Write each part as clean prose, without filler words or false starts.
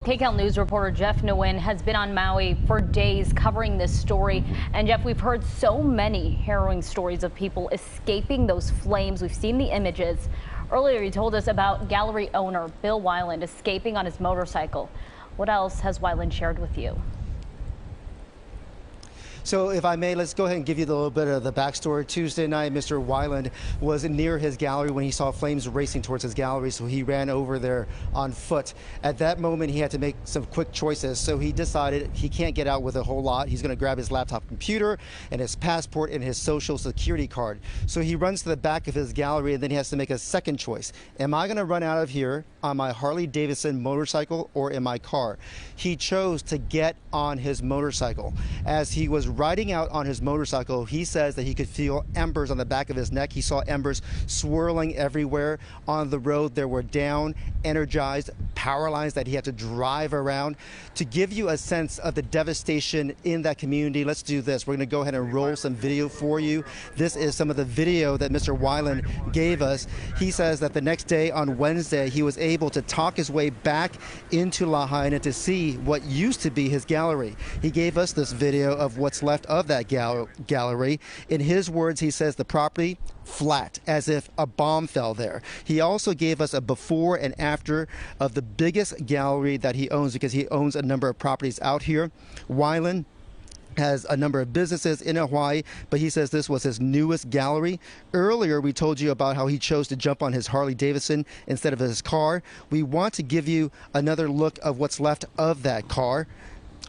KCAL News reporter Jeff Nguyen has been on Maui for days covering this story. And Jeff, we've heard so many harrowing stories of people escaping those flames. We've seen the images. Earlier, he told us about gallery owner Bill Weiland escaping on his motorcycle. What else has Weiland shared with you? So if I may, let's go ahead and give you a little bit of the backstory. Tuesday night, Mr. Weiland was near his gallery when he saw flames racing towards his gallery, so he ran over there on foot. At that moment, he had to make some quick choices, so he decided he can't get out with a whole lot. He's going to grab his laptop computer and his passport and his social security card. So he runs to the back of his gallery, and then he has to make a second choice. Am I going to run out of here on my Harley Davidson motorcycle or in my car? He chose to get on his motorcycle. As he was riding out on his motorcycle, he says that he could feel embers on the back of his neck. He saw embers swirling everywhere on the road. There were down, energized power lines that he had to drive around. To give you a sense of the devastation in that community, let's do this. We're going to go ahead and roll some video for you. This is some of the video that Mr. Weiland gave us. He says that the next day on Wednesday, he was able to talk his way back into Lahaina to see what used to be his gallery. He gave us this video of what's left of that gallery. In his words, he says the property flat, as if a bomb fell there. He also gave us a before and after of the biggest gallery that he owns, because he owns a number of properties out here. Weiland has a number of businesses in Hawaii, but he says this was his newest gallery. Earlier, we told you about how he chose to jump on his Harley Davidson instead of his car. We want to give you another look of what's left of that car.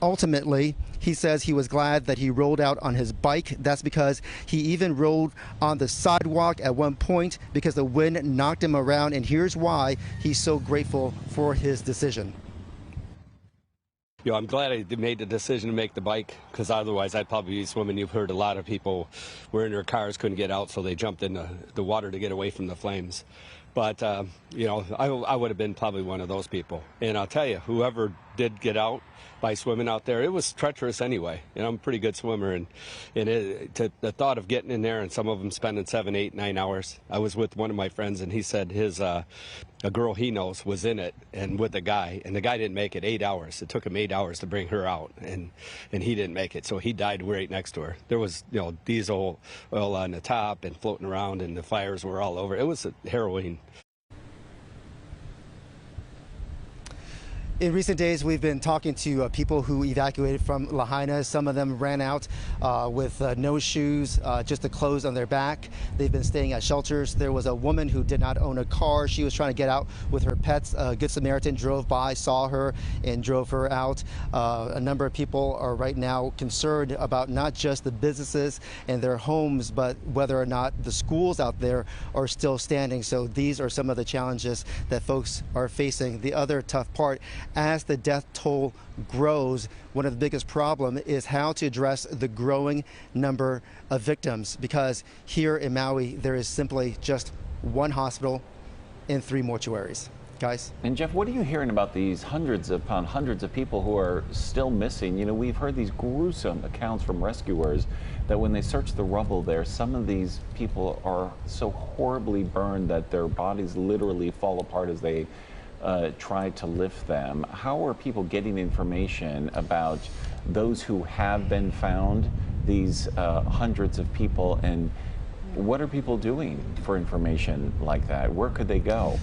Ultimately, he says he was glad that he rolled out on his bike. That's because he even rolled on the sidewalk at one point because the wind knocked him around, and here's why he's so grateful for his decision. I'm glad I made the decision to make the bike, because otherwise I'd probably be swimming. You've heard a lot of people were in their cars, couldn't get out, so they jumped in the water to get away from the flames. But, I would have been probably one of those people. And I'll tell you, whoever did get out by swimming out there, it was treacherous anyway. I'm a pretty good swimmer, and the thought of getting in there, and some of them spending 7, 8, 9 hours. I was with one of my friends, and he said a girl he knows was in it and with a guy, and the guy didn't make it 8 hours. It took him 8 hours to bring her out, and he didn't make it, so he died right next to her. There was diesel oil on the top and floating around, and the fires were all over. It was harrowing. In recent days, we've been talking to people who evacuated from Lahaina. Some of them ran out with no shoes, just the clothes on their back. They've been staying at shelters. There was a woman who did not own a car. She was trying to get out with her pets. A Good Samaritan drove by, saw her, and drove her out. A number of people are right now concerned about not just the businesses and their homes, but whether or not the schools out there are still standing. So these are some of the challenges that folks are facing. The other tough part, as the death toll grows, one of the biggest problems is how to address the growing number of victims, because here in Maui, there is simply just one hospital and 3 mortuaries. Guys? And Jeff, what are you hearing about these hundreds upon hundreds of people who are still missing? We've heard these gruesome accounts from rescuers that when they search the rubble there, some of these people are so horribly burned that their bodies literally fall apart as they try to lift them. How are people getting information about those who have been found, these hundreds of people, and what are people doing for information like that? Where could they go?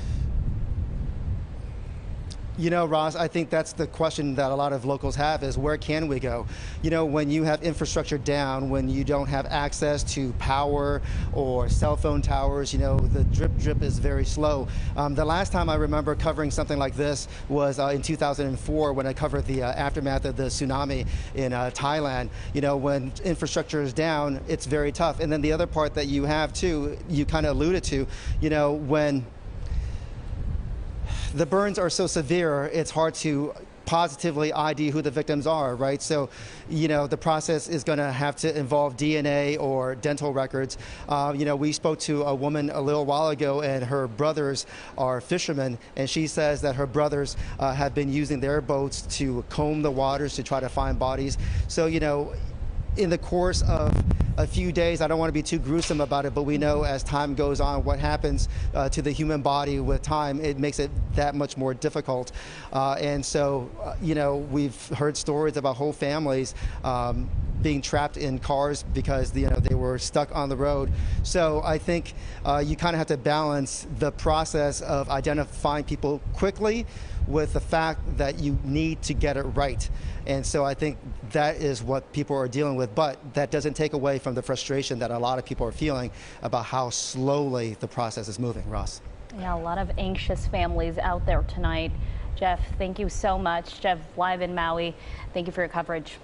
Ross, I think that's the question that a lot of locals have, is where can we go? When you have infrastructure down, when you don't have access to power or cell phone towers, the drip is very slow. The last time I remember covering something like this was in 2004, when I covered the aftermath of the tsunami in Thailand. When infrastructure is down, it's very tough. And then the other part that you have too, you kind of alluded to, when the burns are so severe, it's hard to positively ID who the victims are, right? So, the process is going to have to involve DNA or dental records. We spoke to a woman a little while ago, and her brothers are fishermen, and she says that her brothers have been using their boats to comb the waters to try to find bodies. So, in the course of a few days. I don't want to be too gruesome about it, but we know as time goes on what happens to the human body with time. It makes it that much more difficult. And so, you know, we've heard stories about whole families being trapped in cars because they were stuck on the road. So I think you kind of have to balance the process of identifying people quickly with the fact that you need to get it right. And so I think that is what people are dealing with, but that doesn't take away from the frustration that a lot of people are feeling about how slowly the process is moving. Ross. Yeah, a lot of anxious families out there tonight. Jeff, thank you so much. Jeff, live in Maui, thank you for your coverage.